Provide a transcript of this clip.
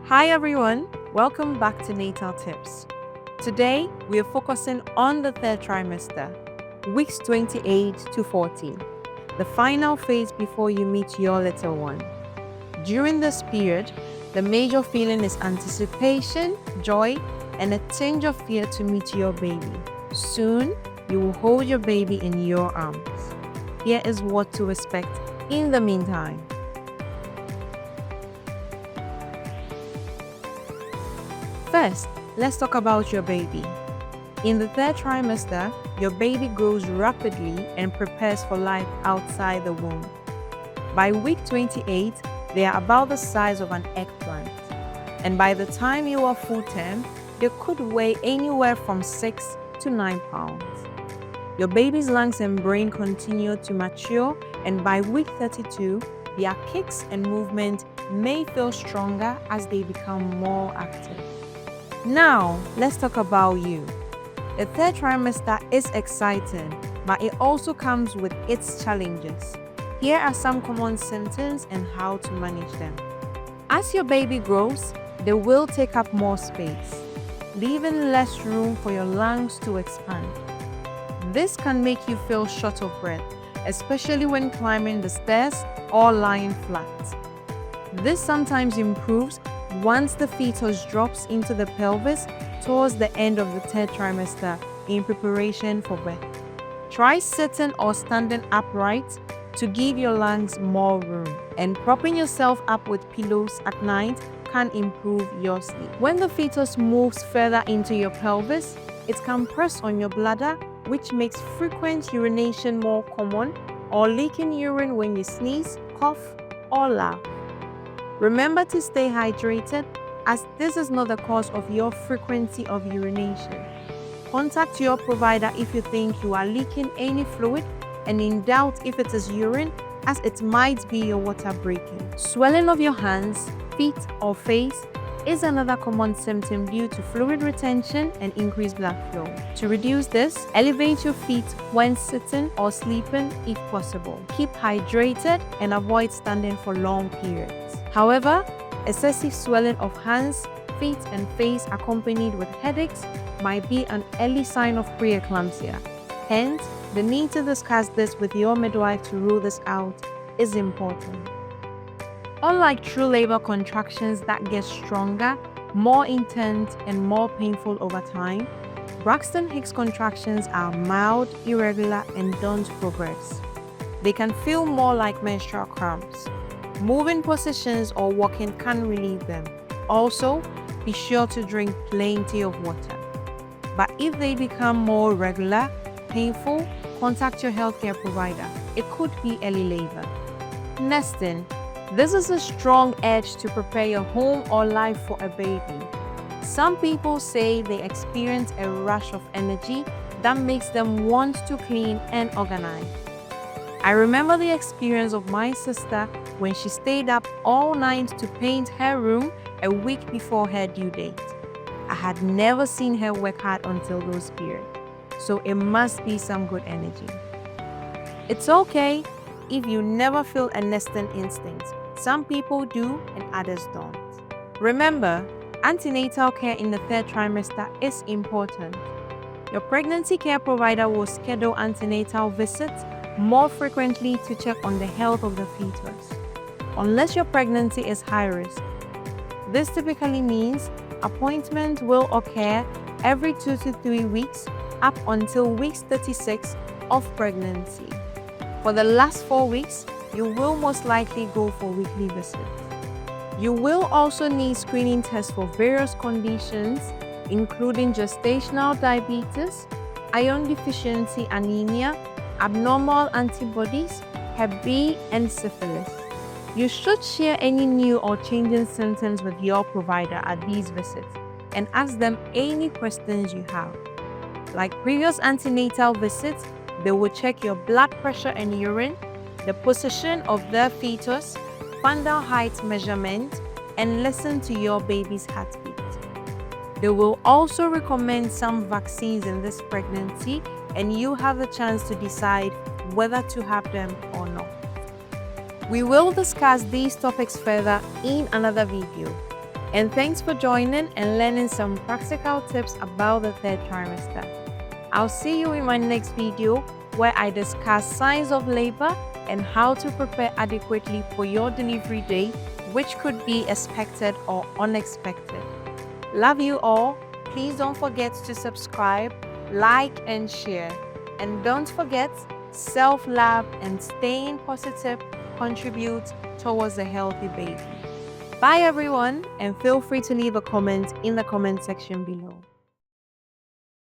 Hi everyone, welcome back to Natal Tips. Today we are focusing on the third trimester, weeks 28 to 40, the final phase before you meet your little one. During this period, the major feeling is anticipation, joy, and a tinge of fear to meet your baby. Soon, you will hold your baby in your arms. Here is what to expect in the meantime. First, let's talk about your baby. In the third trimester, your baby grows rapidly and prepares for life outside the womb. By week 28, they are about the size of an eggplant. And by the time you are full term, they could weigh anywhere from 6 to 9 pounds. Your baby's lungs and brain continue to mature, and by week 32, their kicks and movement may feel stronger as they become more active. Now, let's talk about you. The third trimester is exciting, but it also comes with its challenges. Here are some common symptoms and how to manage them. As your baby grows, they will take up more space, leaving less room for your lungs to expand. This can make you feel short of breath, especially when climbing the stairs or lying flat. This sometimes improves once the fetus drops into the pelvis towards the end of the third trimester in preparation for birth. Try sitting or standing upright to give your lungs more room, and propping yourself up with pillows at night can improve your sleep. When the fetus moves further into your pelvis, it can press on your bladder, which makes frequent urination more common, or leaking urine when you sneeze, cough, or laugh. Remember to stay hydrated, as this is not the cause of your frequency of urination. Contact your provider if you think you are leaking any fluid, and in doubt if it is urine, as it might be your water breaking. Swelling of your hands, feet, or face is another common symptom due to fluid retention and increased blood flow. To reduce this, elevate your feet when sitting or sleeping if possible. Keep hydrated and avoid standing for long periods. However, excessive swelling of hands, feet, and face accompanied with headaches might be an early sign of preeclampsia. Hence, the need to discuss this with your midwife to rule this out is important. Unlike true labor contractions that get stronger, more intense, and more painful over time, Braxton Hicks contractions are mild, irregular, and don't progress. They can feel more like menstrual cramps. Moving positions or walking can relieve them. Also, be sure to drink plenty of water. But if they become more regular, painful, contact your healthcare provider. It could be early labor. Nesting. This is a strong urge to prepare your home or life for a baby. Some people say they experience a rush of energy that makes them want to clean and organize. I remember the experience of my sister when she stayed up all night to paint her room a week before her due date. I had never seen her work hard until those periods, so it must be some good energy. It's okay if you never feel a nesting instinct. Some people do and others don't. Remember, antenatal care in the third trimester is important. Your pregnancy care provider will schedule antenatal visits more frequently to check on the health of the fetus, unless your pregnancy is high risk. This typically means appointments will occur every 2 to 3 weeks up until week 36 of pregnancy. For the last 4 weeks, you will most likely go for weekly visits. You will also need screening tests for various conditions, including gestational diabetes, iron deficiency anemia, abnormal antibodies, Hep B, and syphilis. You should share any new or changing symptoms with your provider at these visits and ask them any questions you have. Like previous antenatal visits, they will check your blood pressure and urine, the position of the fetus, fundal height measurement, and listen to your baby's heartbeat. They will also recommend some vaccines in this pregnancy, and you have the chance to decide whether to have them or not. We will discuss these topics further in another video. And thanks for joining and learning some practical tips about the third trimester. I'll see you in my next video where I discuss signs of labor and how to prepare adequately for your delivery day, which could be expected or unexpected. Love you all. Please don't forget to subscribe, like, and share. And don't forget, self-love and staying positive contributes towards a healthy baby. Bye everyone, and feel free to leave a comment in the comment section below.